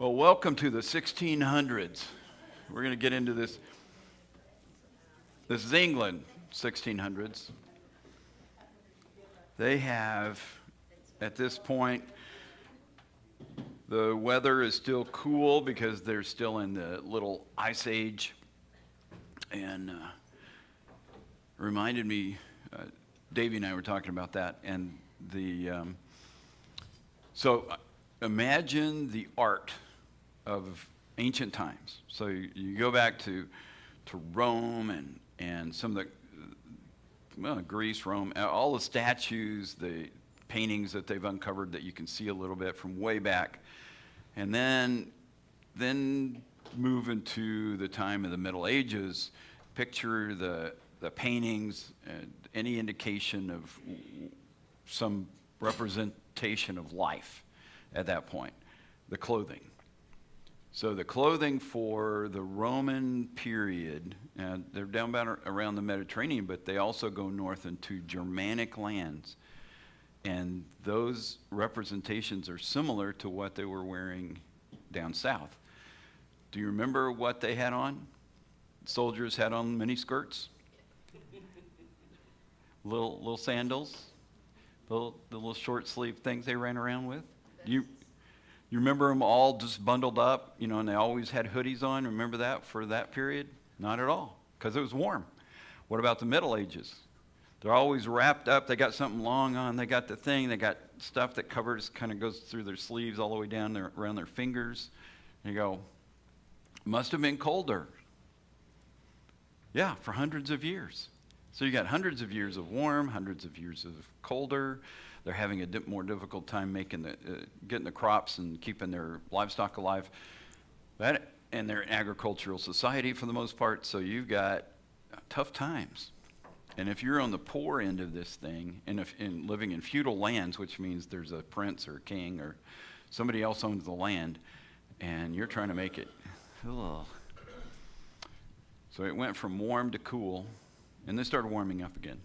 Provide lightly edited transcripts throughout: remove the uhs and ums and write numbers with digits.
Well, welcome to the 1600s. We're going to get into this. This is England, 1600s. They have, at this point, the weather is still cool because they're still in the little ice age. And reminded me, Davey and I were talking about that. And so imagine the art of ancient times. So you go back to Rome and some of the, Greece, Rome, all the statues, the paintings that they've uncovered that you can see a little bit from way back. And then move into the time of the Middle Ages, picture the paintings, any indication of some representation of life at that point, the clothing. So the clothing for the Roman period, they're down about around the Mediterranean, but they also go north into Germanic lands. And those representations are similar to what they were wearing down south. Do you remember what they had on? Soldiers had on mini skirts, little sandals, the little short sleeve things they ran around with. You remember them all just bundled up, and they always had hoodies on? Remember that for that period? Not at all, because it was warm. What about the Middle Ages? They're always wrapped up. They got something long on. They got the thing. They got stuff that kind of goes through their sleeves all the way down around their fingers. And you go, must have been colder. Yeah, for hundreds of years. So you got hundreds of years of warm, hundreds of years of colder. They're having a more difficult time getting the crops and keeping their livestock alive. And they're an agricultural society for the most part, so you've got tough times. And if you're on the poor end of this thing, and living in feudal lands, which means there's a prince or a king or somebody else owns the land, and you're trying to make it, ugh. So it went from warm to cool, and then started warming up again.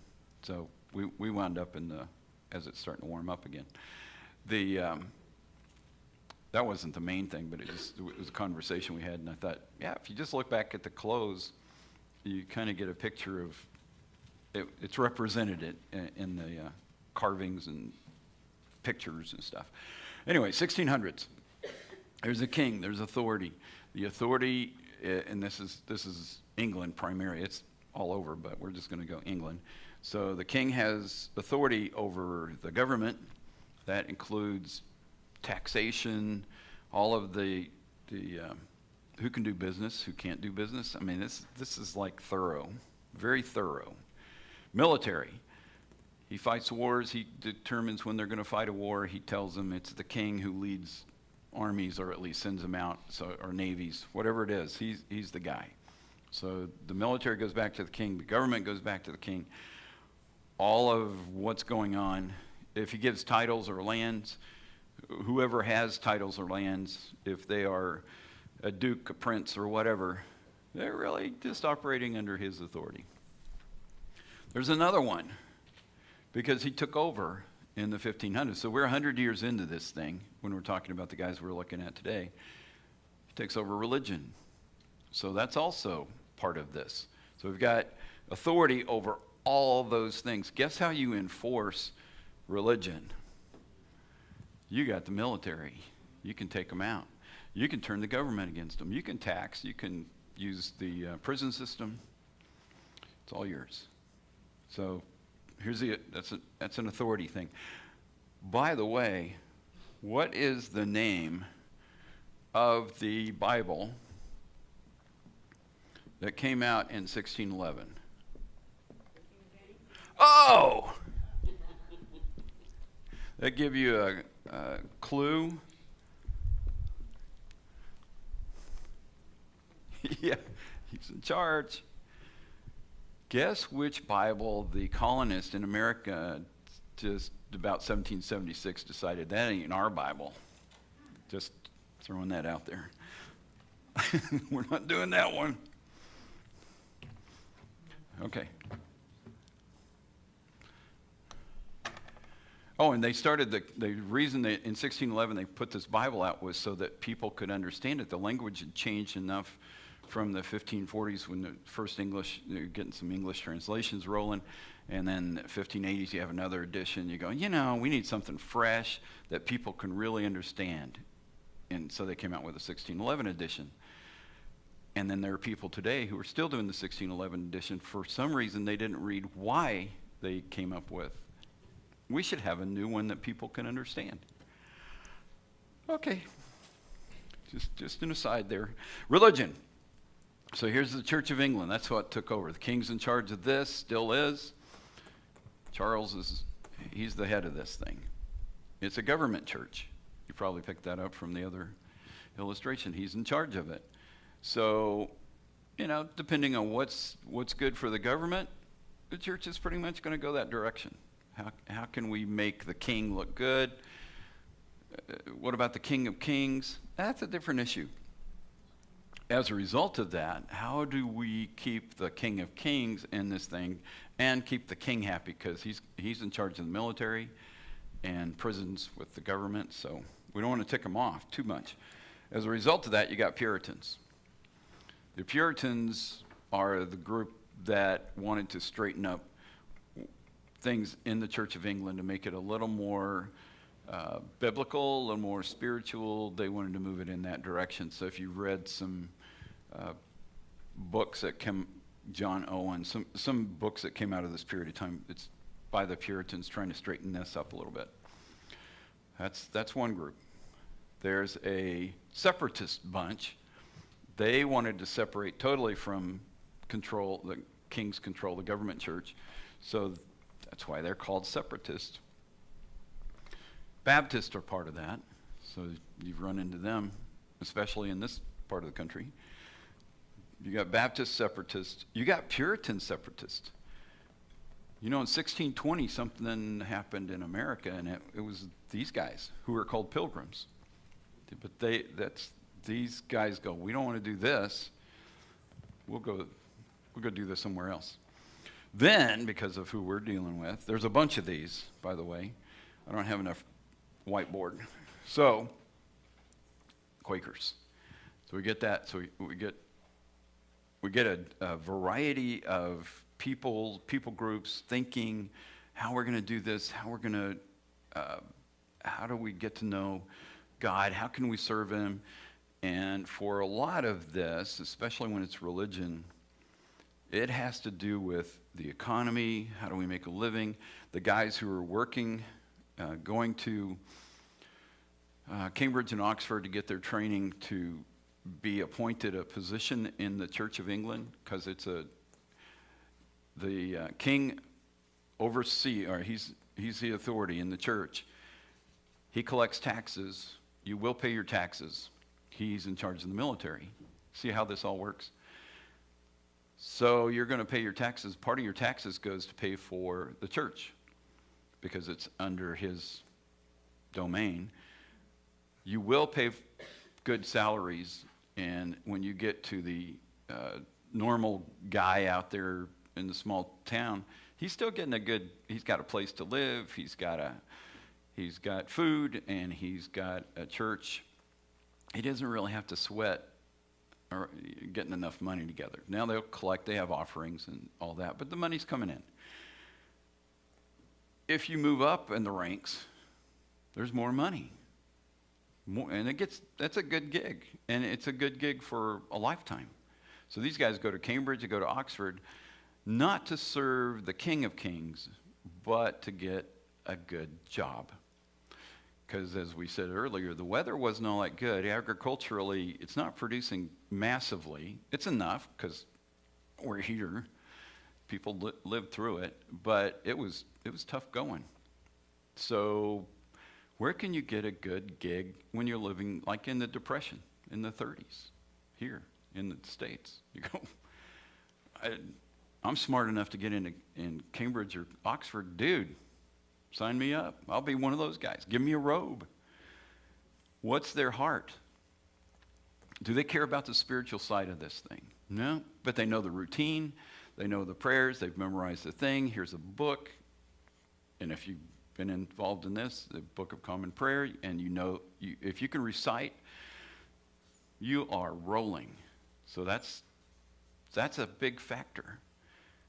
So we wound up as it's starting to warm up again. That wasn't the main thing, but it was a conversation we had, and I thought, if you just look back at the clothes, you kind of get a picture of it's represented in the carvings and pictures and stuff. Anyway, 1600s. There's a king. There's authority. The authority, and this is England primarily. It's all over, but we're just going to go England. So the king has authority over the government. That includes taxation, all of the who can do business, who can't do business. I mean, this is like thorough, very thorough. Military. He fights wars. He determines when they're going to fight a war. He tells them it's the king who leads armies, or at least sends them out, or navies, whatever it is. He's the guy. So the military goes back to the king. The government goes back to the king. All of what's going on. If he gives titles or lands, whoever has titles or lands, if they are a duke, a prince, or whatever, they're really just operating under his authority. There's another one, because he took over in the 1500s. So we're 100 years into this thing when we're talking about the guys we're looking at today. He takes over religion. So that's also part of this. So we've got authority over all those things. Guess how you enforce religion? You got the military. You can take them out. You can turn the government against them. You can tax. You can use the prison system. It's all yours. So that's an authority thing. By the way, what is the name of the Bible that came out in 1611? Oh! That give you a clue? Yeah, he's in charge. Guess which Bible the colonists in America just about 1776 decided that ain't our Bible. Just throwing that out there. We're not doing that one. Okay. Oh, and they started the reason they, in 1611 they put this Bible out was so that people could understand it. The language had changed enough from the 1540s when the first English, you're getting some English translations rolling, and then 1580s you have another edition. You go, we need something fresh that people can really understand. And so they came out with a 1611 edition. And then there are people today who are still doing the 1611 edition. For some reason, they didn't read why they came up with. We should have a new one that people can understand. Okay. Just an aside there. Religion. So here's the Church of England. That's what took over. The king's in charge of this, still is. Charles he's the head of this thing. It's a government church. You probably picked that up from the other illustration. He's in charge of it. So, depending on what's good for the government, the church is pretty much going to go that direction. How can we make the king look good? What about the King of Kings? That's a different issue. As a result of that, how do we keep the King of Kings in this thing and keep the king happy? Because he's in charge of the military and prisons with the government, so we don't want to tick him off too much. As a result of that, you got Puritans. The Puritans are the group that wanted to straighten up things in the Church of England to make it a little more biblical, a little more spiritual. They wanted to move it in that direction. So if you read some books that John Owen, some books that came out of this period of time, it's by the Puritans trying to straighten this up a little bit. That's one group. There's a separatist bunch. They wanted to separate totally from control, the king's control, the government church. So that's why they're called separatists. Baptists are part of that. So you've run into them, especially in this part of the country. You got Baptist separatists. You got Puritan separatists. In 1620, something happened in America, and it was these guys who were called pilgrims. But these guys go, we don't want to do this. We'll go do this somewhere else. Then, because of who we're dealing with, there's a bunch of these, by the way. I don't have enough whiteboard. So, Quakers. So we get that. So we get a variety of people groups thinking how we're going to do this, how do we get to know God, how can we serve him? And for a lot of this, especially when it's religion, it has to do with the economy, how do we make a living. The guys who are working, going to Cambridge and Oxford to get their training to be appointed a position in the Church of England, because the king he's the authority in the church. He collects taxes. You will pay your taxes. He's in charge of the military. See how this all works? So you're going to pay your taxes. Part of your taxes goes to pay for the church because it's under his domain. You will pay good salaries, and when you get to the normal guy out there in the small town, he's still getting he's got a place to live, he's got food, and he's got a church. He doesn't really have to sweat or getting enough money together. Now they'll collect, they have offerings and all that, but the money's coming in. If you move up in the ranks, there's more money. And that's a good gig, and it's a good gig for a lifetime. So these guys go to Cambridge, they go to Oxford, not to serve the King of Kings, but to get a good job. Because as we said earlier, the weather wasn't all that good. Agriculturally, it's not producing massively. It's enough because we're here. People lived through it, but it was tough going. So where can you get a good gig when you're living like in the Depression in the 30s here in the States? You go, I'm smart enough to get in Cambridge or Oxford. Dude, sign me up. I'll be one of those guys. Give me a robe. What's their heart? Do they care about the spiritual side of this thing? No, but they know the routine. They know the prayers. They've memorized the thing. Here's a book. And if you been involved in this, the Book of Common Prayer, and if you can recite, you are rolling. So that's a big factor.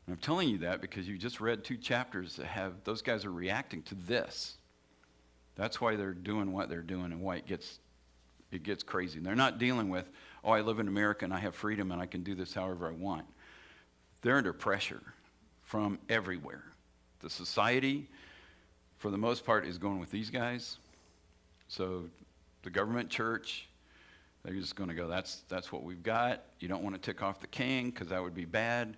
And I'm telling you that because you just read 2 chapters that those guys are reacting to this. That's why they're doing what they're doing and why it gets crazy. They're not dealing with, oh, I live in America and I have freedom and I can do this however I want. They're under pressure from everywhere. The society, for the most part, is going with these guys. So the government, church, they're just going to go, that's what we've got. You don't want to tick off the king because that would be bad.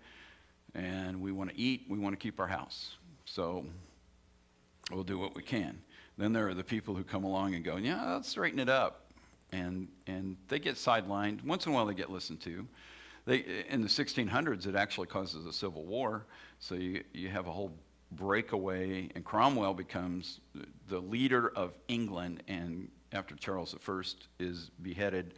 And we want to eat. We want to keep our house. So we'll do what we can. Then there are the people who come along and go, yeah, let's straighten it up. And they get sidelined. Once in a while they get listened to. In the 1600s, it actually causes a civil war. So you have a whole breakaway, and Cromwell becomes the leader of England, and after Charles I is beheaded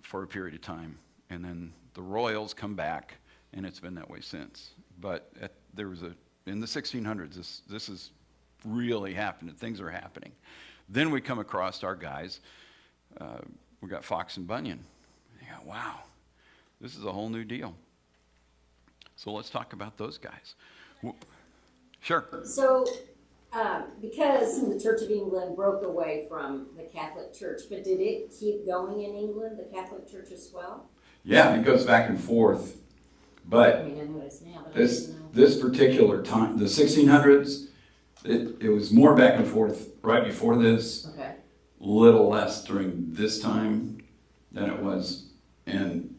for a period of time. And then the royals come back, and it's been that way since. But in the 1600s, this is really happening. Things are happening. Then we come across our guys. We got Fox and Bunyan. You go, wow, this is a whole new deal. So let's talk about those guys. Sure. So, because the Church of England broke away from the Catholic Church, but did it keep going in England, the Catholic Church as well? Yeah, it goes back and forth. But I mean, I know it is now, but this particular time, the 1600s, it was more back and forth right before this. Okay. Little less during this time than it was. And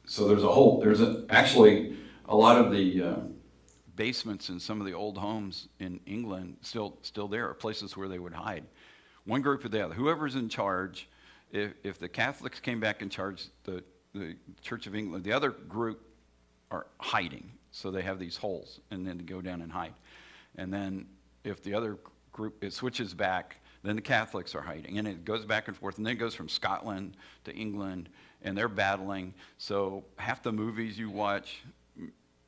so there's actually a lot of the basements in some of the old homes in England still there are places where they would hide. One group or the other, whoever's in charge, if the Catholics came back in charge, the Church of England, the other group are hiding. So they have these holes and then go down and hide. And then if the other group, it switches back, then the Catholics are hiding. And it goes back and forth. And then it goes from Scotland to England, and they're battling. So half the movies you watch,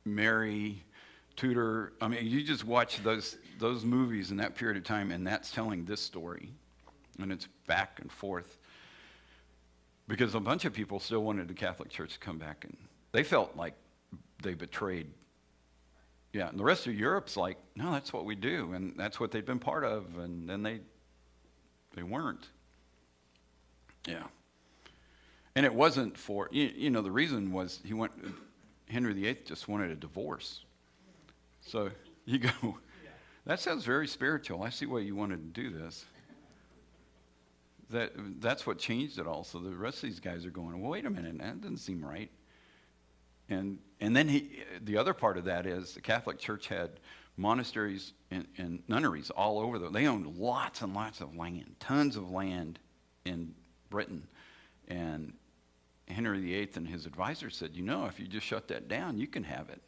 Mary, Tudor, I mean, you just watch those movies in that period of time, and that's telling this story. And it's back and forth. Because a bunch of people still wanted the Catholic Church to come back, and they felt like they betrayed. Yeah, and the rest of Europe's like, no, that's what we do, and that's what they've been part of, and then they weren't. Yeah. And it wasn't for, the reason was Henry VIII just wanted a divorce. So you go, that sounds very spiritual. I see why you wanted to do this. That's what changed it all. So the rest of these guys are going, well, wait a minute, that doesn't seem right. And then the other part of that is the Catholic Church had monasteries and nunneries all over them. They owned lots and lots of land, tons of land in Britain. And Henry VIII and his advisors said, if you just shut that down, you can have it.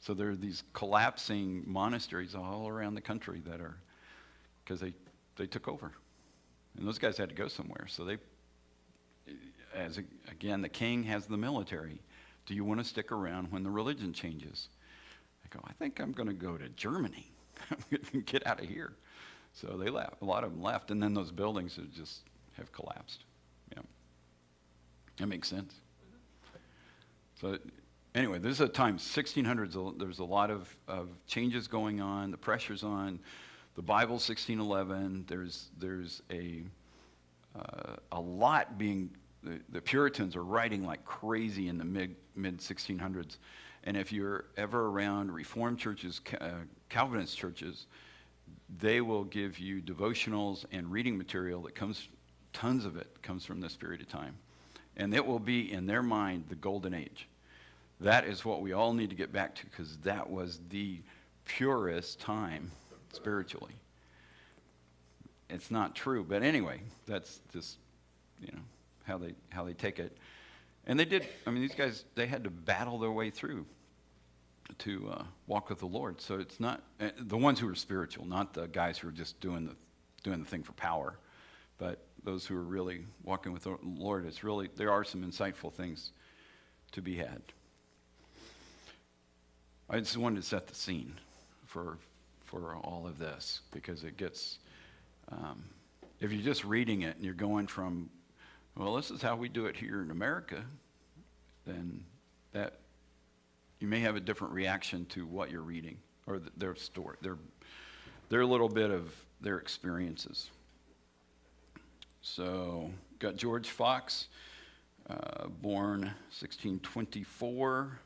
So there are these collapsing monasteries all around the country that are, because they took over. And those guys had to go somewhere. So again, the king has the military. Do you want to stick around when the religion changes? I go, I think I'm going to go to Germany. I'm going to get out of here. So they left. A lot of them left. And then those buildings have collapsed. Yeah. That makes sense. So anyway, this is a time, 1600s, there's a lot of changes going on. The pressure's on. The Bible, 1611, there's a lot being, the Puritans are writing like crazy in the mid 1600s. And if you're ever around Reformed churches, Calvinist churches, they will give you devotionals and reading material that tons of it comes from this period of time. And it will be, in their mind, the golden age. That is what we all need to get back to, because that was the purest time spiritually. It's not true, but anyway, that's just, how they take it. And they did, these guys, they had to battle their way through to walk with the Lord. So it's not, the ones who are spiritual, not the guys who are just doing the thing for power, but those who are really walking with the Lord, there are some insightful things to be had. I just wanted to set the scene for for all of this, because it gets, if you're just reading it and you're going from, well, this is how we do it here in America, then that you may have a different reaction to what you're reading or their story, their little bit of their experiences. So, got George Fox, born 1624.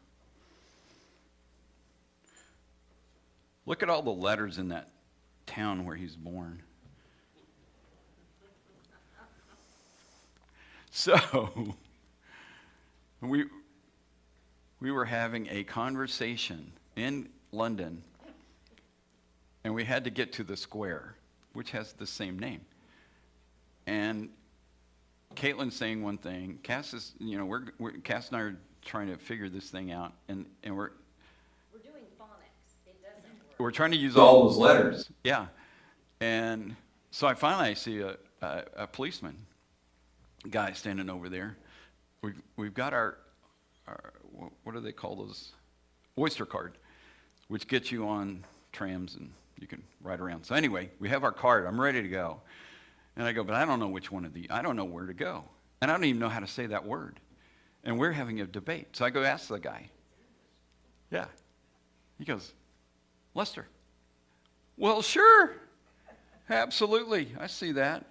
Look at all the letters in that town where he's born. So, we were having a conversation in London, and we had to get to the square, which has the same name. And Caitlin's saying one thing. Cass is, Cass and I are trying to figure this thing out, and we're doing phonics. It doesn't work. we're trying to use all those letters. Yeah. And so I finally see a policeman guy standing over there. We've got our what do they call those? Oyster card, which gets you on trams and you can ride around. So anyway, we have our card. I'm ready to go. And I go, but I don't know which one of these. I don't know where to go. And I don't even know how to say that word. And we're having a debate. So I go ask the guy. Yeah. He goes, Lester. Well, sure. Absolutely. I see that.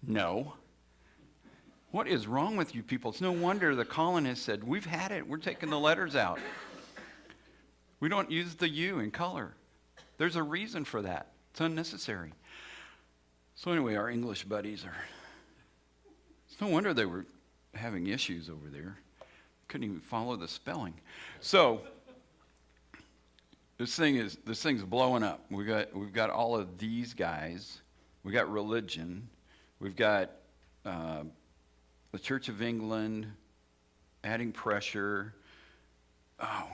No. What is wrong with you people? It's no wonder the colonists said, we've had it. We're taking the letters out. We don't use the U in color. There's a reason for that. It's unnecessary. So anyway, our English buddies it's no wonder they were having issues over there. Couldn't even follow the spelling. So this thing's blowing up. We've got all of these guys. We got religion. We've got the Church of England adding pressure. Oh,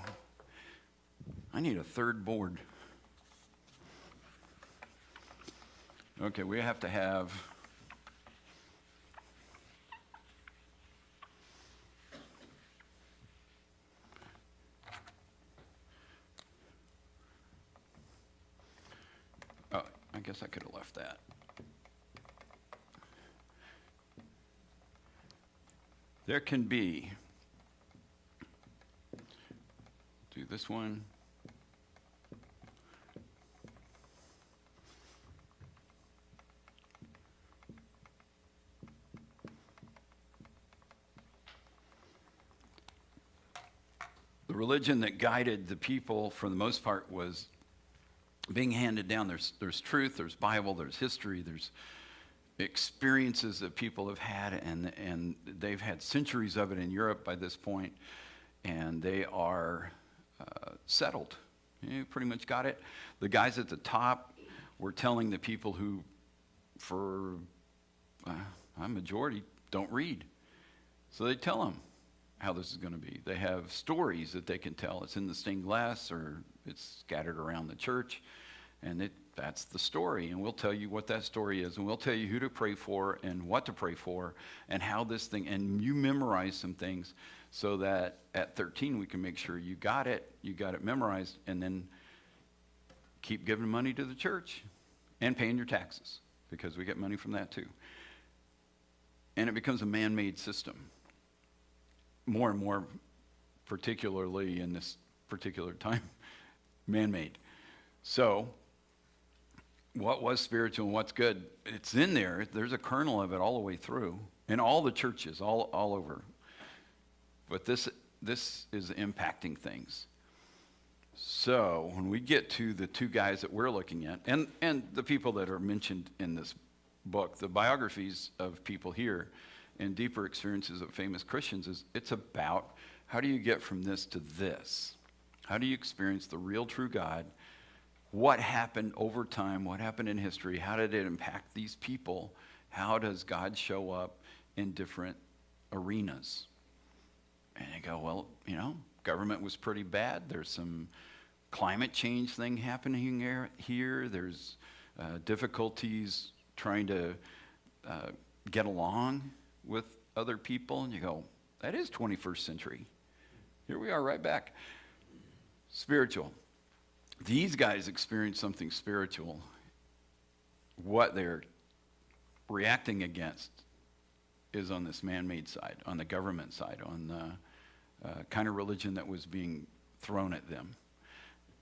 I need a third board. Okay, we have to have I guess I could have left that. There can be, do this one. The religion that guided the people, for the most part, was being handed down. There's truth, there's Bible, there's history, there's experiences that people have had, and they've had centuries of it in Europe by this point, and they are settled. You pretty much got it. The guys at the top were telling the people who, for a majority, don't read. So they tell them how this is going to be. They have stories that they can tell. It's in the stained glass or it's scattered around the church, and that's the story. And we'll tell you what that story is, and we'll tell you who to pray for and what to pray for and how this thing, and you memorize some things so that at 13 we can make sure you got it memorized, and then keep giving money to the church and paying your taxes, because we get money from that too. And it becomes a man-made system. More and more, particularly in this particular time, man-made. So, what was spiritual and what's good, it's in there. There's a kernel of it all the way through, in all the churches, all over. But this is impacting things. So, when we get to the two guys that we're looking at, and the people that are mentioned in this book, the biographies of people here, and deeper experiences of famous Christians, it's about how do you get from this to this? How do you experience the real true God? What happened over time? What happened in history? How did it impact these people? How does God show up in different arenas? And you go, well, government was pretty bad. There's some climate change thing happening here. There's difficulties trying to get along with other people, and you go, that is 21st century. Here we are right back. Spiritual. these guys experience something spiritual. What they're reacting against is on this man-made side, on the government side, on the kind of religion that was being thrown at them.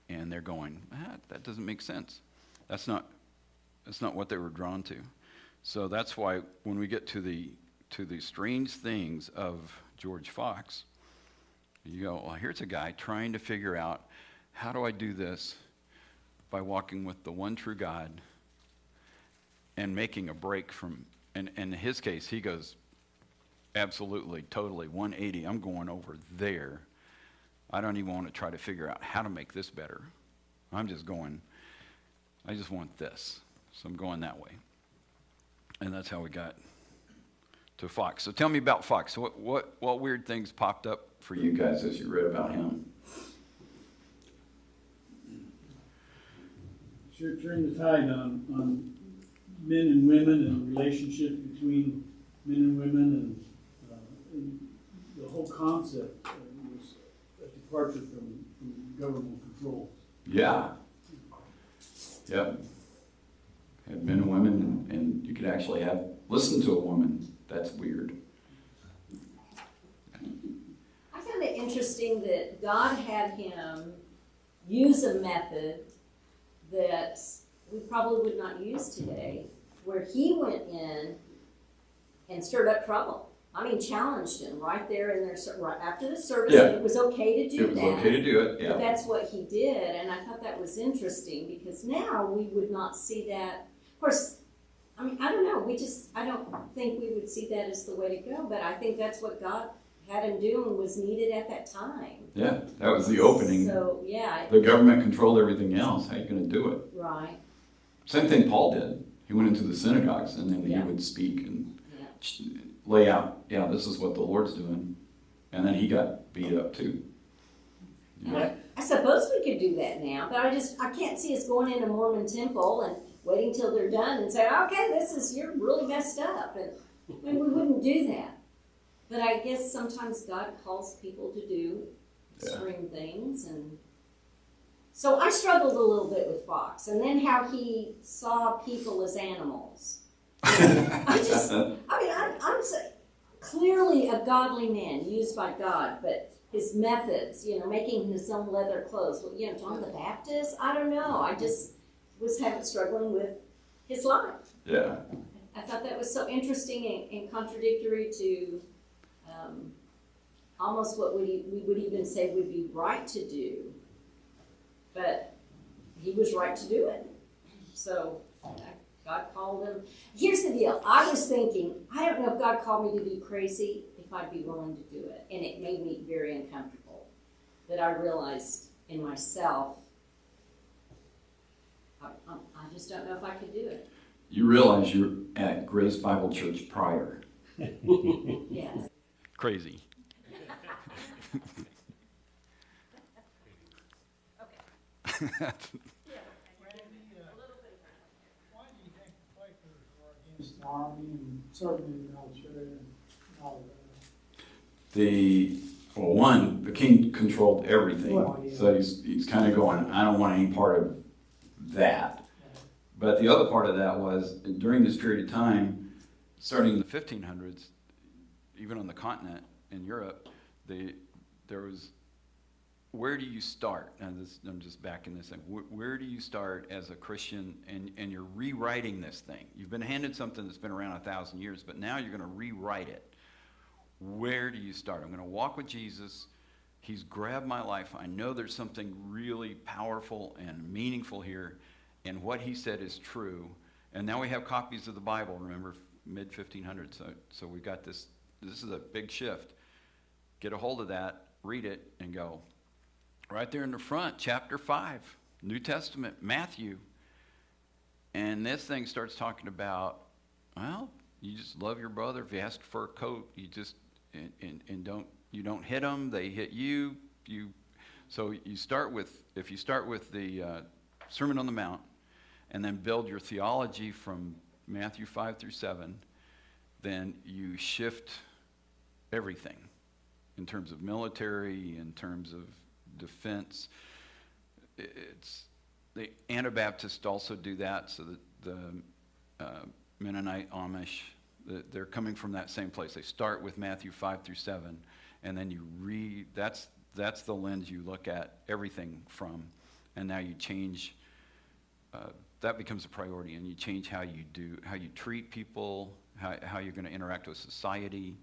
And they're going, that doesn't make sense. That's not what they were drawn to. So that's why when we get to the strange things of George Fox, you go, well, here's a guy trying to figure out, how do I do this by walking with the one true God and making a break from, and in his case, he goes, absolutely, totally, 180, I'm going over there. I don't even want to try to figure out how to make this better. I just want this. So I'm going that way. And that's how we got to Fox. So tell me about Fox. What weird things popped up for you guys as you read about him? Sure turned the tide on men and women and relationship between men and women, and the whole concept was a departure from government control. Yeah. Yep. Had men and women, and you could actually listen to a woman. That's weird. I found it interesting that God had him use a method that we probably would not use today, where he went in and stirred up trouble. I mean, challenged him right there in there, right after the service. Yeah. And it was okay to do that. It was okay to do it, yeah. But that's what he did, and I thought that was interesting, because now we would not see that. Of course, I mean, I don't know. I don't think we would see that as the way to go, but I think that's what God had him do and was needed at that time. Yeah, that was the opening. So, yeah. The government controlled everything else. How are you going to do it? Right. Same thing Paul did. He went into the synagogues, and then he would speak and lay out, this is what the Lord's doing. And then he got beat up too. And I suppose we could do that now, but I can't see us going in a Mormon temple and waiting till they're done and saying, okay, you're really messed up. And I mean, we wouldn't do that. But I guess sometimes God calls people to do extreme things. And so I struggled a little bit with Fox. And then how he saw people as animals. I'm saying, clearly a godly man used by God, but his methods, making his own leather clothes. Well, John the Baptist, I don't know. I just was struggling with his life. Yeah. I thought that was so interesting and contradictory to almost what we would even say would be right to do. But he was right to do it. So God called him. Here's the deal. I was thinking, I don't know if God called me to be crazy, if I'd be willing to do it. And it made me very uncomfortable. That I realized in myself, I just don't know if I could do it. You realize you're at Grace Bible Church prior. Yes. Crazy. Why do you think the Quakers were against the Army and certainly the military and all of that? The king controlled everything. Well, yeah. So he's kind of going, I don't want any part of that. But the other part of that was, during this period of time, starting in the 1500s, even on the continent in Europe, there was, where do you start? And I'm just backing this in. Where do you start as a Christian, and you're rewriting this thing? You've been handed something that's been around 1,000 years, but now you're going to rewrite it. Where do you start? I'm going to walk with Jesus. He's grabbed my life. I know there's something really powerful and meaningful here, and what he said is true. And now we have copies of the Bible, remember, mid-1500s. So we've got this. This is a big shift. Get a hold of that, read it, and go. Right there in the front, chapter 5, New Testament, Matthew. And this thing starts talking about, well, you just love your brother. If he asks for a coat, you just you don't hit them, they hit you. So you start with, if you start with the Sermon on the Mount, and then build your theology from Matthew 5 through 7, then you shift everything in terms of military, in terms of defense. the Anabaptists also do that, so that the Mennonite, Amish, they're coming from that same place. They start with Matthew 5 through 7, and then you read, that's the lens you look at everything from, and now you change, that becomes a priority, and you change how you treat people, how you're going to interact with society,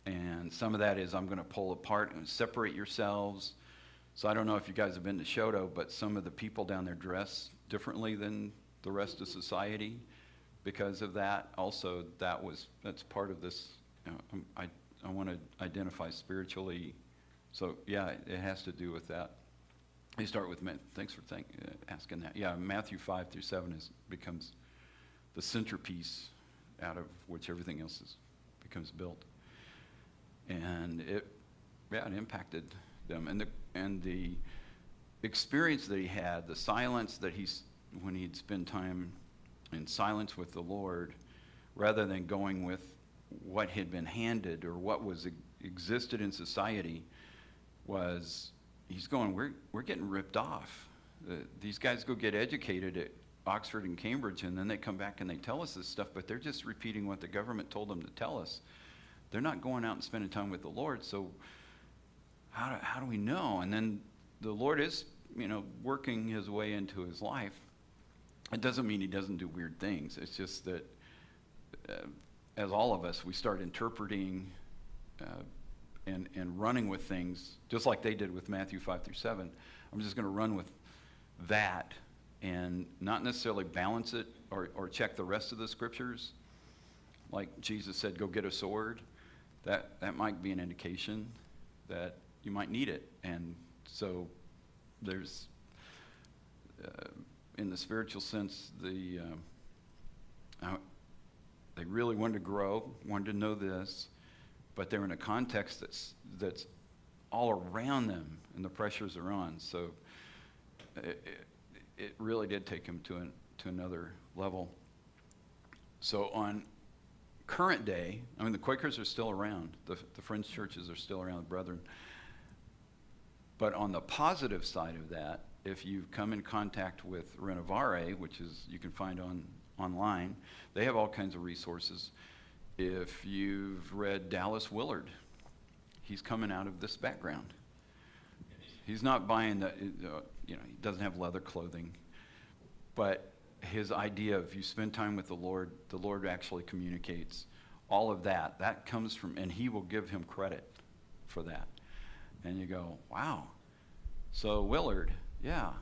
and some of that is I'm going to pull apart and separate yourselves. So I don't know if you guys have been to Shoto, but some of the people down there dress differently than the rest of society because of that. Also, that's part of this. I want to identify spiritually. So yeah, it has to do with that. You start with, thanks for asking that. Yeah, Matthew 5 through 7 becomes the centerpiece out of which everything else becomes built. And it impacted them. And the experience that he had, the silence that when he'd spend time in silence with the Lord, rather than going with what had been handed or what existed in society, he's going, we're getting ripped off. These guys go get educated at Oxford and Cambridge, and then they come back and they tell us this stuff, but they're just repeating what the government told them to tell us. They're not going out and spending time with the Lord, so how do we know? And then the Lord is, working his way into his life. It doesn't mean he doesn't do weird things. It's just that, as all of us, we start interpreting and running with things, just like they did with Matthew 5 through 7. I'm just going to run with that and not necessarily balance it or check the rest of the scriptures. Like Jesus said, go get a sword. That might be an indication that you might need it. And so there's, in the spiritual sense, they really wanted to grow, wanted to know this, but they're in a context that's all around them, and the pressures are on. So it really did take him to another level. So on current day, the Quakers are still around. The Friends churches are still around, the Brethren. But on the positive side of that, if you come in contact with Renovare, which you can find online, they have all kinds of resources. If you've read Dallas Willard, he's coming out of this background. He's not buying he doesn't have leather clothing, but his idea of you spend time with the Lord actually communicates all of that. That comes from, and he will give him credit for that. And you go, wow. So Willard, yeah,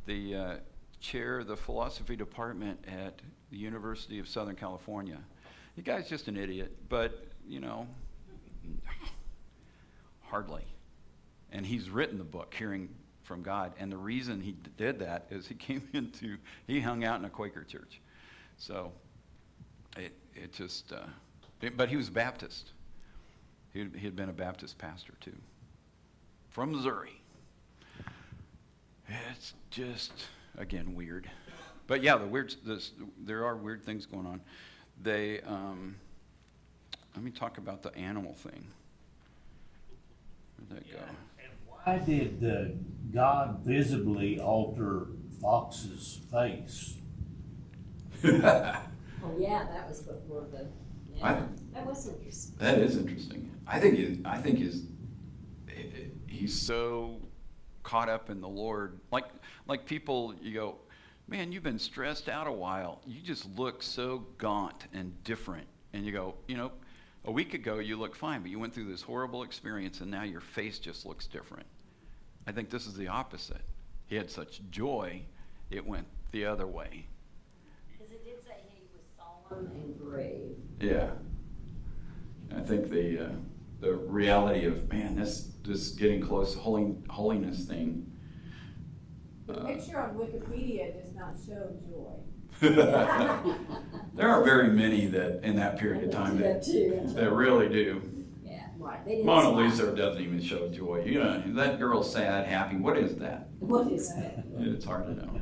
the chair of the philosophy department at the University of Southern California. The guy's just an idiot, but, hardly. And he's written the book, Hearing from God. And the reason he did that is he hung out in a Quaker church. So it just, but he was Baptist. He had been a Baptist pastor too, from Missouri. It's just, again, weird. But yeah, there are weird things going on. Let me talk about the animal thing. Where'd that go? And why did God visibly alter Fox's face? Oh yeah, that was before that was interesting. That is interesting. I think he's so caught up in the Lord. Like people, you go, man, you've been stressed out a while. You just look so gaunt and different. And you go, a week ago you looked fine, but you went through this horrible experience and now your face just looks different. I think this is the opposite. He had such joy, it went the other way. Because it did say he was solemn and grave. Yeah. I think the reality of, man, this getting close, holiness thing. The picture on Wikipedia does not show joy. There are very many that in that period of time that really do. Yeah, right. They didn't Mona smile. Lisa doesn't even show joy. That girl's sad, happy. What is that? What is that? It's hard to know.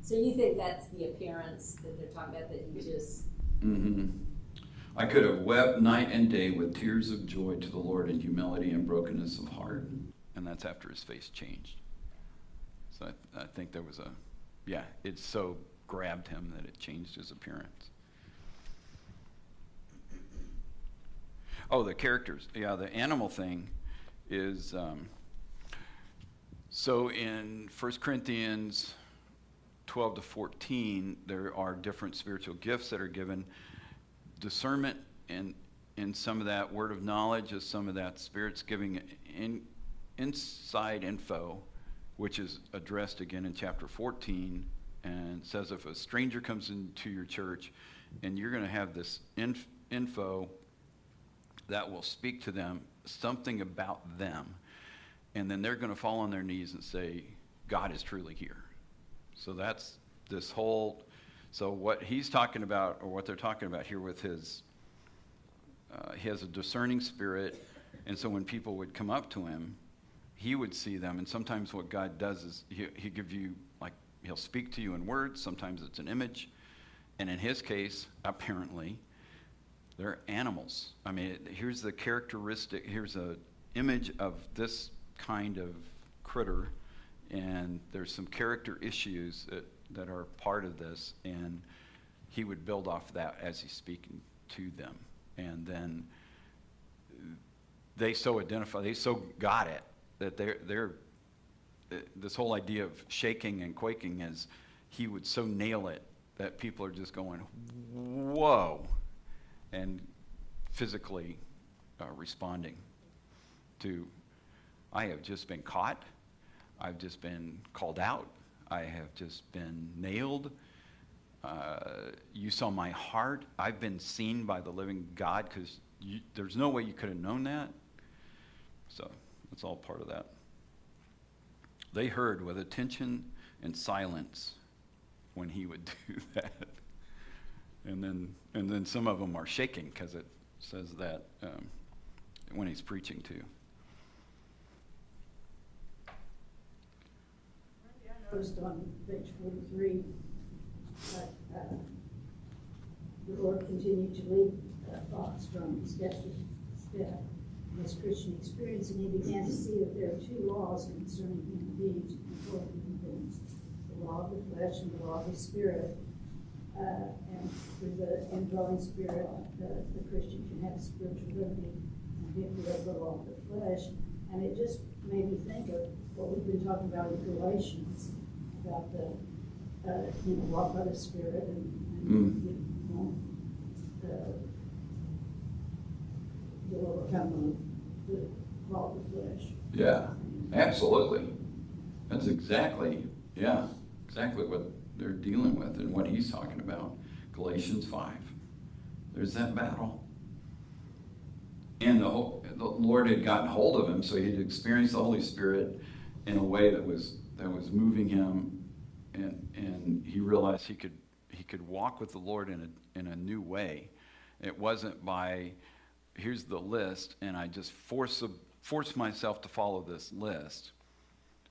So you think that's the appearance that they're talking about, that you just... Mm-hmm. I could have wept night and day with tears of joy to the Lord in humility and brokenness of heart. And that's after his face changed. So I think there was it so grabbed him that it changed his appearance. Oh, the characters. Yeah, the animal thing is, so in 1 Corinthians 12 to 14, there are different spiritual gifts that are given. Discernment and in some of that, word of knowledge is some of that. Spirit's giving inside info, which is addressed again in chapter 14, and says if a stranger comes into your church and you're going to have this info that will speak to them, something about them, and then they're going to fall on their knees and say, God is truly here. So that's this whole, so what he's talking about, or what they're talking about here with his, he has a discerning spirit, and so when people would come up to him, he would see them, and sometimes what God does is he give you, like, he'll speak to you in words, sometimes it's an image, and in his case, apparently, they're animals. I mean, here's the characteristic, here's an image of this kind of critter, and there's some character issues that are part of this, and he would build off that as he's speaking to them. And then they so identify, they so got it, that they're this whole idea of shaking and quaking is, he would so nail it that people are just going, whoa, and physically responding to, I have just been caught, I've just been called out, I have just been nailed, you saw my heart, I've been seen by the living God, because there's no way you could have known that. So it's all part of that. They heard with attention and silence when he would do that. And then some of them are shaking because it says that when he's preaching too. I noticed on page 43 that the Lord continued to lead Fox from step to step in his Christian experience, and he began to see that there are two laws concerning human beings, important human beings: the law of the flesh and the law of the spirit. And through the indwelling spirit, the Christian can have spiritual liberty and victory over the law of the flesh. And it just made me think of what we've been talking about in Galatians, about the walk by the Spirit and the overcome the law of the flesh. Yeah, absolutely. That's exactly what they're dealing with and what he's talking about. Galatians 5. There's that battle. And the Lord had gotten hold of him, so he'd experienced the Holy Spirit in a way that was moving him, and he realized he could walk with the Lord in a new way. It wasn't by, here's the list, and I just force myself to follow this list,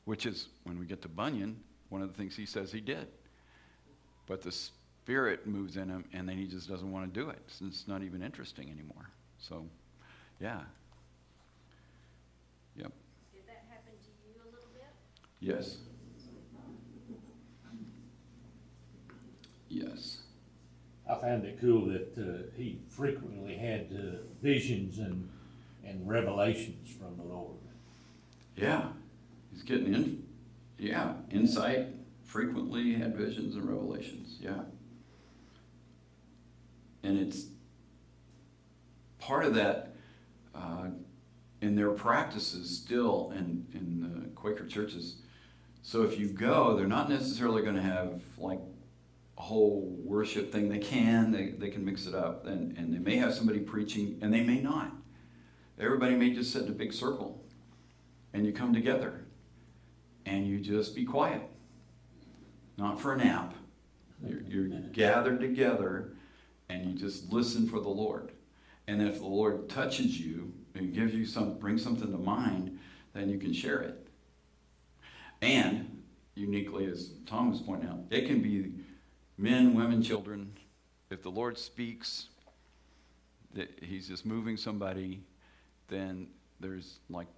which is, when we get to Bunyan, one of the things he says he did. But the Spirit moves in him, and then he just doesn't want to do it. It's not even interesting anymore. So, yeah. Yep. Did that happen to you a little bit? Yes. Yes. I found it cool that he frequently had visions and revelations from the Lord. Yeah. He's getting insight. Frequently had visions and revelations. Yeah. And it's part of that in their practices still in the Quaker churches. So if you go, they're not necessarily going to have like a whole worship thing. They can mix it up, and they may have somebody preaching, and they may not. Everybody may just sit in a big circle, and you come together, and you just be quiet. Not for a nap. You're gathered together, and you just listen for the Lord. And if the Lord touches you and gives you brings something to mind, then you can share it. And uniquely, as Tom was pointing out, it can be men, women, children. If the Lord speaks, that he's just moving somebody, then there's like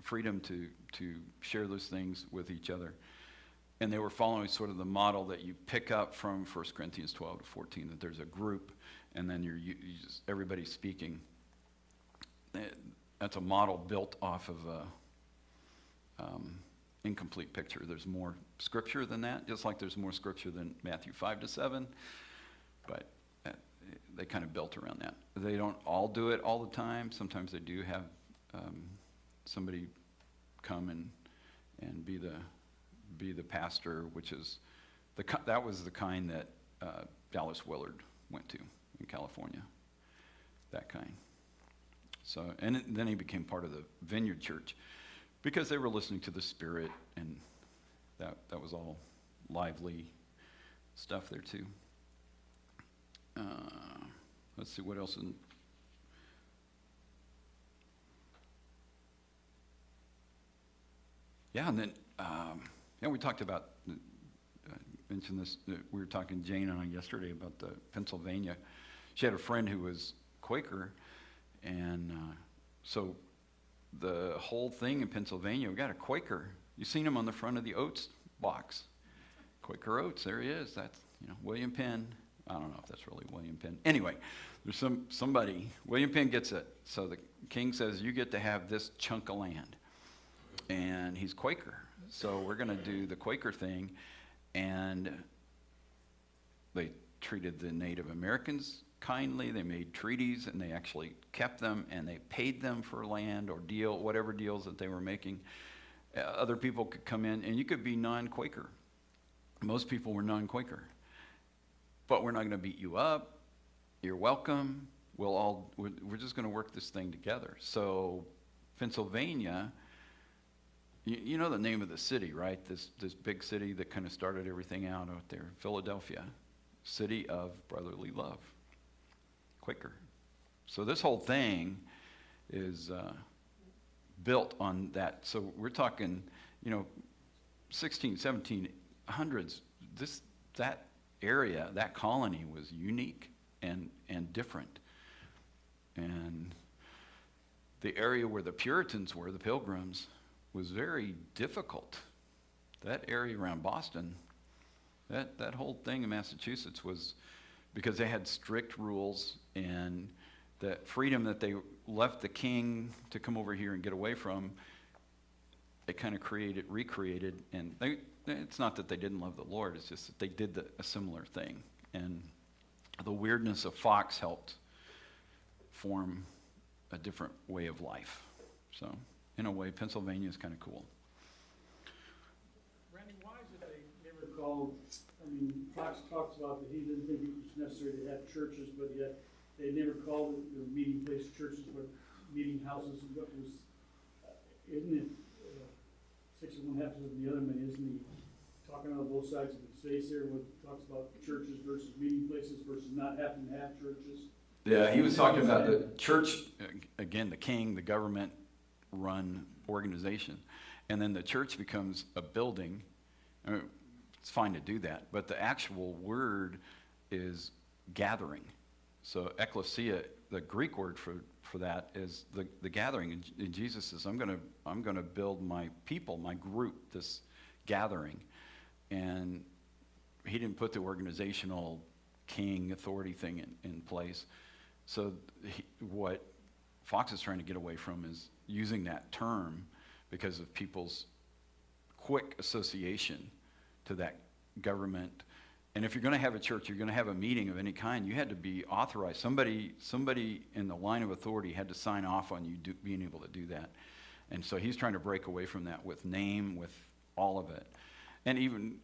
freedom to share those things with each other. And they were following sort of the model that you pick up from 1 Corinthians 12 to 14, that there's a group, and then you just, everybody's speaking. That's a model built off of a incomplete picture. There's more scripture than that, just like there's more scripture than Matthew 5 to 7, but they kind of built around that. They don't all do it all the time. Sometimes they do have somebody come and be the pastor, which is that was the kind that Dallas Willard went to in California, that kind. So, and then he became part of the Vineyard Church because they were listening to the Spirit, and that was all lively stuff there too. Let's see what else. And then we talked about. Mentioned this. We were talking Jane and I yesterday about the Pennsylvania. She had a friend who was Quaker, and so the whole thing in Pennsylvania, we got a Quaker. You seen him on the front of the oats box, Quaker Oats. There he is. That's William Penn. I don't know if that's really William Penn. Anyway, there's somebody. William Penn gets it. So the king says, "You get to have this chunk of land," and he's Quaker. So we're going to do the Quaker thing, and they treated the Native Americans kindly. They made treaties, and they actually kept them, and they paid them for land or whatever deals that they were making. Other people could come in, and you could be non-Quaker. Most people were non-Quaker. But we're not going to beat you up. You're welcome. We're just going to work this thing together. So Pennsylvania, you know the name of the city, right? This big city that kind of started everything out there, Philadelphia, city of brotherly love, Quaker. So this whole thing is built on that. So we're talking, 16, 1700s. That area, that colony was unique and different. And the area where the Puritans were, the Pilgrims, was very difficult. That area around Boston, that whole thing in Massachusetts was because they had strict rules, and that freedom that they left the king to come over here and get away from, they kind of recreated, and it's not that they didn't love the Lord, it's just that they did a similar thing. And the weirdness of Fox helped form a different way of life. So, in a way, Pennsylvania is kind of cool. Randy, why is it they never called, Fox talks about that he didn't think it was necessary to have churches, but yet they never called it the meeting place churches, but meeting houses. What was, isn't it 6 of one, half of the other, man, isn't he talking out of both sides of his face there when he talks about churches versus meeting places versus not having to have churches? Yeah, he was talking about the church, again, the king, the government-run organization. And then the church becomes a building. It's fine to do that, but the actual word is gathering. So ecclesia, the Greek word for that is the gathering. And Jesus says, I'm gonna build my people, my group, this gathering. And he didn't put the organizational king authority thing in place. So what Fox is trying to get away from is using that term because of people's quick association to that government. And if you're going to have a church, you're going to have a meeting of any kind, you had to be authorized. Somebody in the line of authority had to sign off on you being able to do that. And so he's trying to break away from that with name, with all of it. And even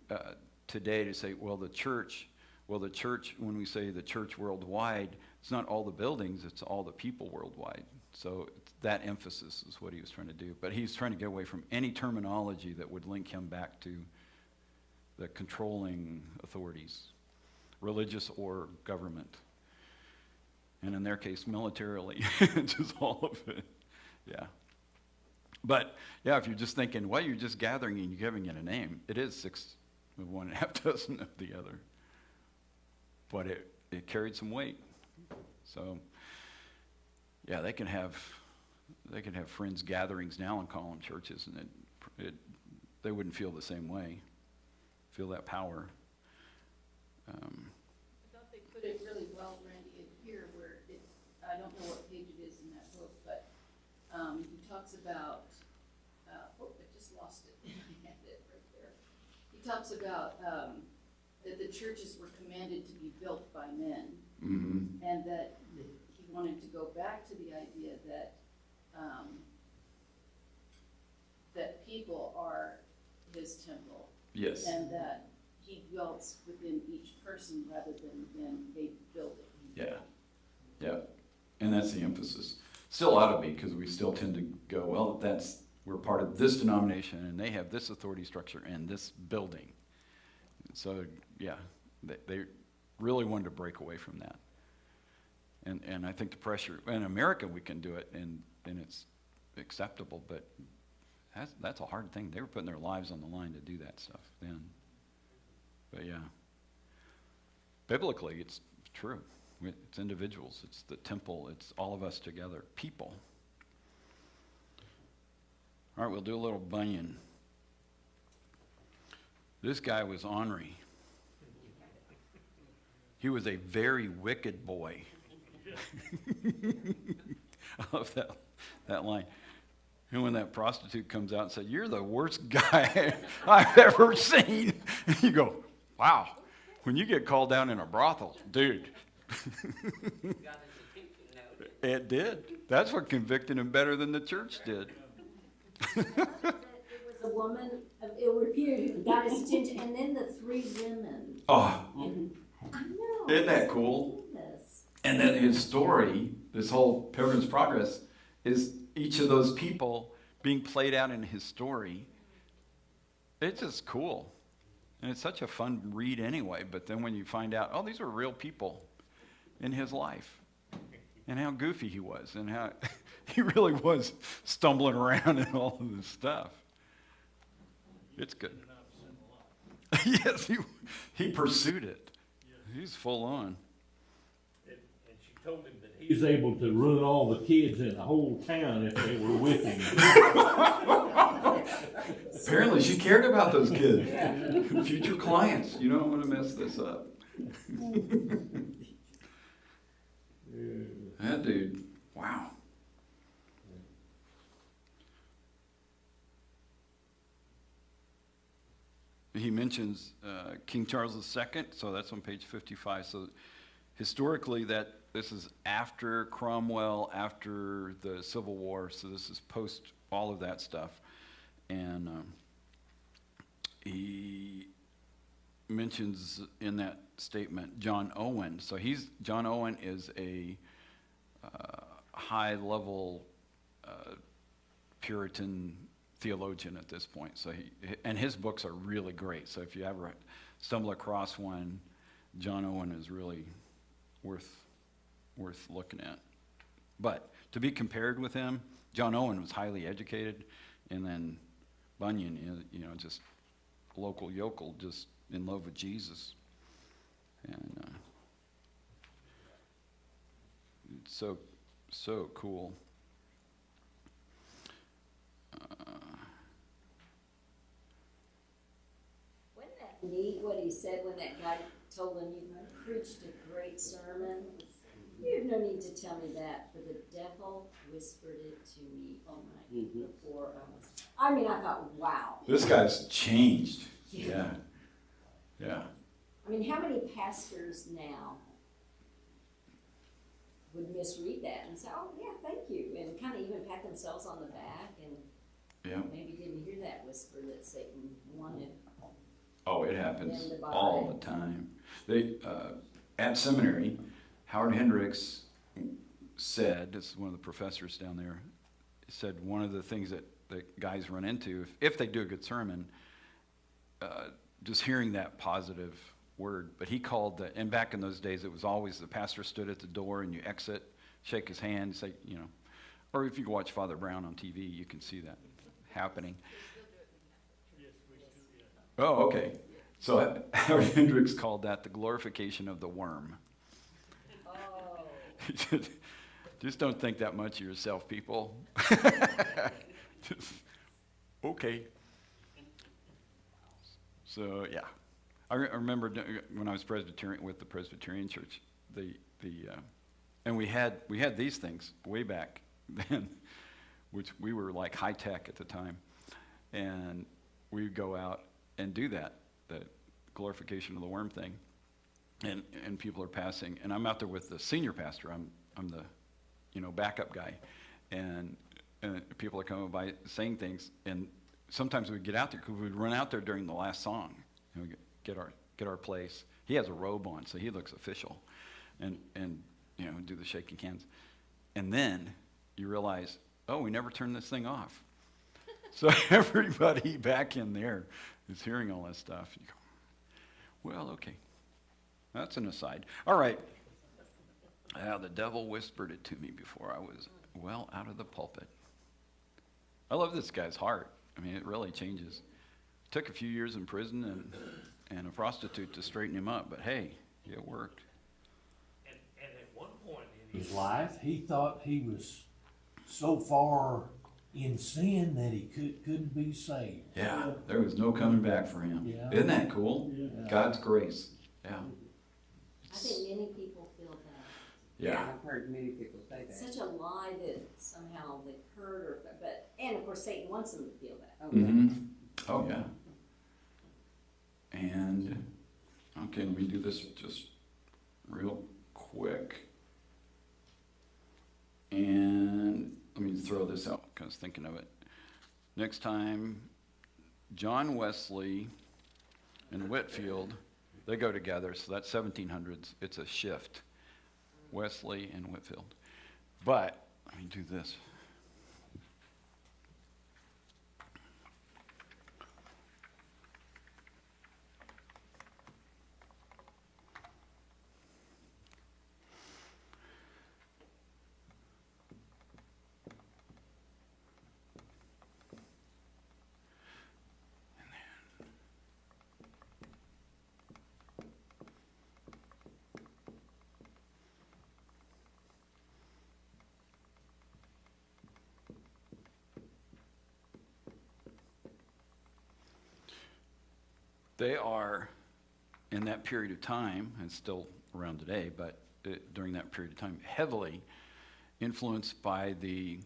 today to say, the church, when we say the church worldwide, it's not all the buildings, it's all the people worldwide. So that emphasis is what he was trying to do. But he's trying to get away from any terminology that would link him back to the controlling authorities, religious or government. And in their case, militarily, just all of it. Yeah. But, if you're just thinking, you're just gathering and you're giving it a name, it is 6 of one and a half dozen of the other. But it carried some weight. So, they can have friends gatherings now and call them churches, and it they wouldn't feel the same way, feel that power. I thought they put it really well, Randy, in here where it, I don't know what page it is in that book, but he talks about, I just lost it. I had it right there. He talks about that the churches were commanded to be built by men, and that he wanted to go back to the idea that that people are his temple, Yes. and that he dwells within each person rather than in a building. Yeah. Yeah. And that's the emphasis. Still ought to be, because we still tend to go, well, we're part of this denomination and they have this authority structure and this building. So, yeah, they really wanted to break away from that. And I think the pressure, in America we can do it and it's acceptable, but that's a hard thing. They were putting their lives on the line to do that stuff then. But yeah, biblically it's true. It's individuals, it's the temple, it's all of us together, people. All right, we'll do a little Bunyan. This guy was ornery. He was a very wicked boy. I love that line. And when that prostitute comes out and said, "You're the worst guy I've ever seen," you go, wow. When you get called down in a brothel, dude. It did. That's what convicted him better than the church did. There was a woman, it appeared, who got his attention, and then the 3 women. Oh, I know. isn't that cool? Goodness. And then his story, this whole Pilgrim's Progress, is each of those people being played out in his story. It's just cool. And it's such a fun read anyway, but then when you find out, oh, these are real people in his life, and how goofy he was, and how he really was stumbling around and all of this stuff. It's good. Yes, he pursued it. He's full on. And she told him that he was able to run all the kids in the whole town if they were with him. Apparently she cared about those kids. Future clients. You don't want to mess this up. That dude, wow. He mentions King Charles II, so that's on page 55. So historically, this is after Cromwell, after the Civil War, so this is post all of that stuff. And he mentions in that statement John Owen. So John Owen is a high-level Puritan theologian at this point. So and his books are really great. So if you ever stumble across one, John Owen is really worth looking at. But to be compared with him, John Owen was highly educated, and then Bunyan, just local yokel, just in love with Jesus. And it's so cool. Wasn't that neat what he said when that guy told him, "You preached a great sermon"? You have no need to tell me that, for the devil whispered it to me all night before I thought, wow. This guy's changed. Yeah. I mean, how many pastors now would misread that and say, "Oh, yeah, thank you," and kind of even pat themselves on the back and maybe didn't hear that whisper that Satan wanted. Oh, it happens all the time. They at seminary, Howard Hendricks said, this is one of the professors down there, said one of the things that guys run into, if they do a good sermon, just hearing that positive word. But he called and back in those days, it was always the pastor stood at the door and you exit, shake his hand, say, or if you watch Father Brown on TV, you can see that happening. Oh, okay. So Howard Hendricks called that the glorification of the worm. Oh. Just don't think that much of yourself, people. Okay. So, yeah. I remember when I was Presbyterian, with the Presbyterian Church, and we had these things way back then, which we were like high tech at the time. And we'd go out and do that, the glorification of the worm thing. And people are passing, and I'm out there with the senior pastor. I'm the, backup guy. And people are coming by saying things, and sometimes we'd get out there because we'd run out there during the last song, get our place. He has a robe on, so he looks official, and do the shaking hands. And then you realize, oh, we never turned this thing off. So everybody back in there is hearing all that stuff. You go, well, okay. That's an aside. All right. The devil whispered it to me before I was well out of the pulpit. I love this guy's heart. I mean, it really changes. Took a few years in prison and a prostitute to straighten him up, but hey, it worked. And at one point in his life, he thought he was so far in sin that he couldn't be saved. Yeah, there was no coming back for him. Yeah. Isn't that cool? Yeah. God's grace. Yeah. I think many people feel that. Yeah. I've heard many people say It's that. such a lie that somehow they've heard, and of course Satan wants them to feel that. Mm-hmm. Oh, yeah. And, okay, let me do this just real quick. And let me throw this out because I was thinking of it. Next time, John Wesley and Whitefield, they go together, so that's 1700s. It's a shift. Wesley and Whitefield. But, let me do this. They are, in that period of time, and still around today, but during that period of time, heavily influenced by the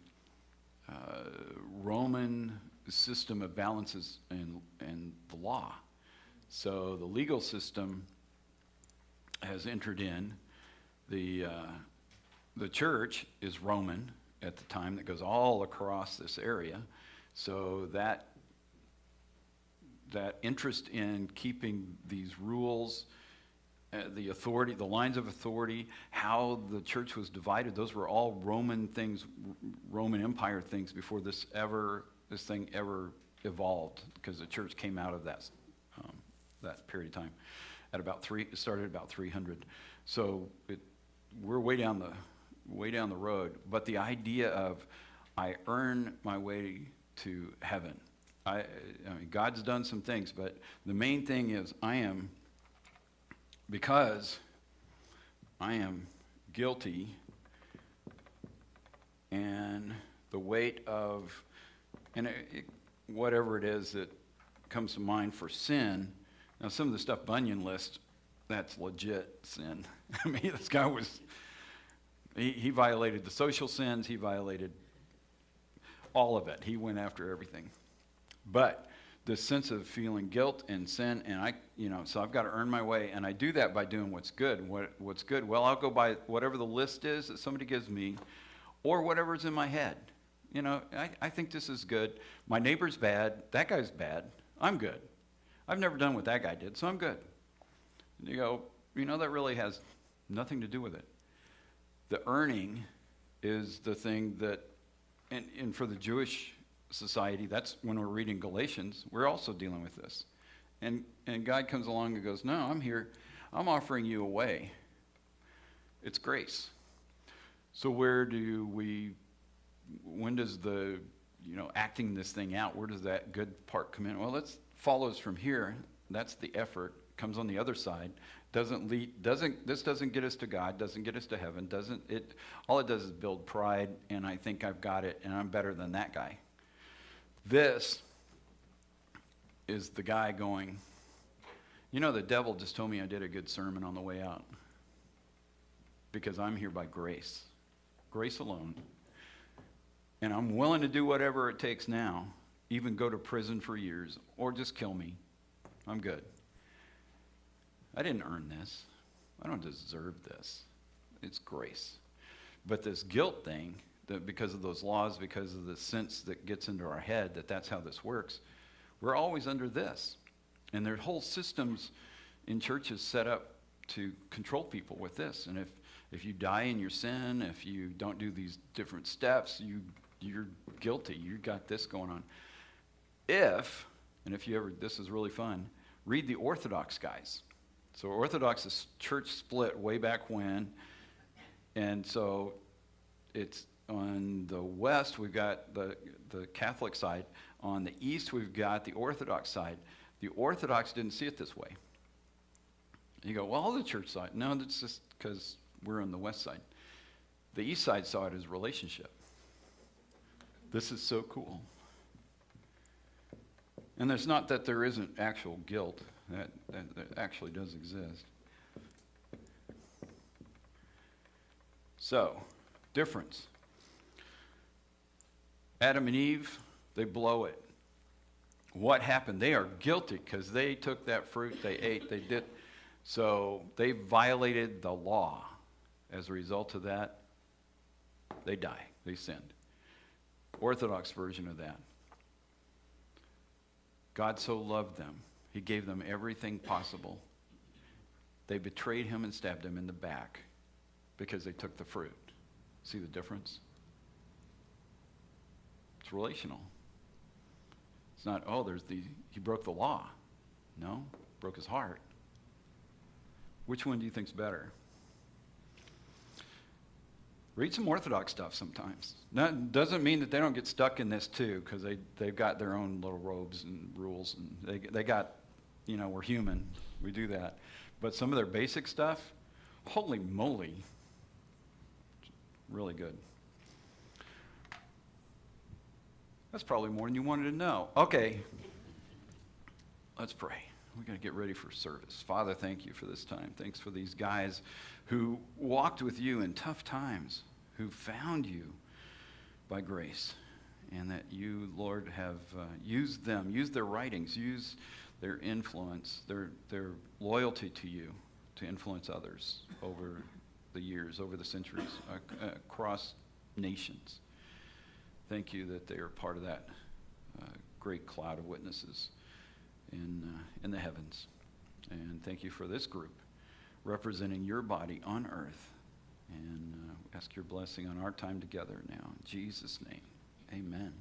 Roman system of balances and the law. So the legal system has entered in. The church is Roman at the time, that goes all across this area. So that interest in keeping these rules, the authority, the lines of authority, how the church was divided, those were all Roman things, Roman Empire things before this thing ever evolved, because the church came out of that period of time it started about 300. So we're way down the road. But the idea of I earn my way to heaven. I mean, God's done some things, but the main thing is because I am guilty, and the weight of, whatever it is that comes to mind for sin. Now, some of the stuff Bunyan lists, that's legit sin. I mean, this guy he violated the social sins, he violated all of it. He went after everything. But this sense of feeling guilt and sin, and so I've got to earn my way, and I do that by doing what's good. What's good? Well, I'll go by whatever the list is that somebody gives me, or whatever's in my head. I think this is good. My neighbor's bad. That guy's bad. I'm good. I've never done what that guy did, so I'm good. And you go, that really has nothing to do with it. The earning is the thing that, and for the Jewish society, that's when we're reading Galatians, we're also dealing with this. And God comes along and goes, no, I'm here. I'm offering you a way. It's grace. So when does the, acting this thing out, where does that good part come in? Well, it follows from here. That's the effort. Comes on the other side. This doesn't get us to God, doesn't get us to heaven, all it does is build pride, and I think I've got it, and I'm better than that guy. This is the guy going, You know, the devil just told me I did a good sermon on the way out. Because I'm here by grace. Grace alone. And I'm willing to do whatever it takes now, even go to prison for years, or just kill me. I'm good. I didn't earn this. I don't deserve this. It's grace. But this guilt thing, that because of those laws, because of the sense that gets into our head that that's how this works, we're always under this. And there are whole systems in churches set up to control people with this. And if you die in your sin, if you don't do these different steps, you're guilty. You got this going on. And if you ever, this is really fun, read the Orthodox guys. So Orthodox is church split way back when. And so it's on the west, we've got the Catholic side. On the east, we've got the Orthodox side. The Orthodox didn't see it this way. You go, well, the church side. No, that's just because we're on the west side. The east side saw it as relationship. This is so cool. And it's not that there isn't actual guilt. That actually does exist. So, difference. Adam and Eve, they blow it. What happened? They are guilty because they took that fruit, they ate, they did. So they violated the law. As a result of that, they die. They sinned. Orthodox version of that. God so loved them. He gave them everything possible. They betrayed him and stabbed him in the back because they took the fruit. See the difference? It's relational. It's not, he broke the law. No, broke his heart. Which one do you think's better? Read some Orthodox stuff sometimes. That doesn't mean that they don't get stuck in this too, because they've got their own little robes and rules, and they got, we're human. We do that. But some of their basic stuff, holy moly, really good. That's probably more than you wanted to know. Okay, let's pray. We're going to get ready for service. Father, thank you for this time. Thanks for these guys who walked with you in tough times, who found you by grace, and that you, Lord, have used them, used their writings, used their influence, their loyalty to you to influence others over the years, over the centuries, across nations. Thank you that they are part of that great cloud of witnesses in the heavens. And thank you for this group representing your body on earth. And ask your blessing on our time together now. In Jesus' name, amen.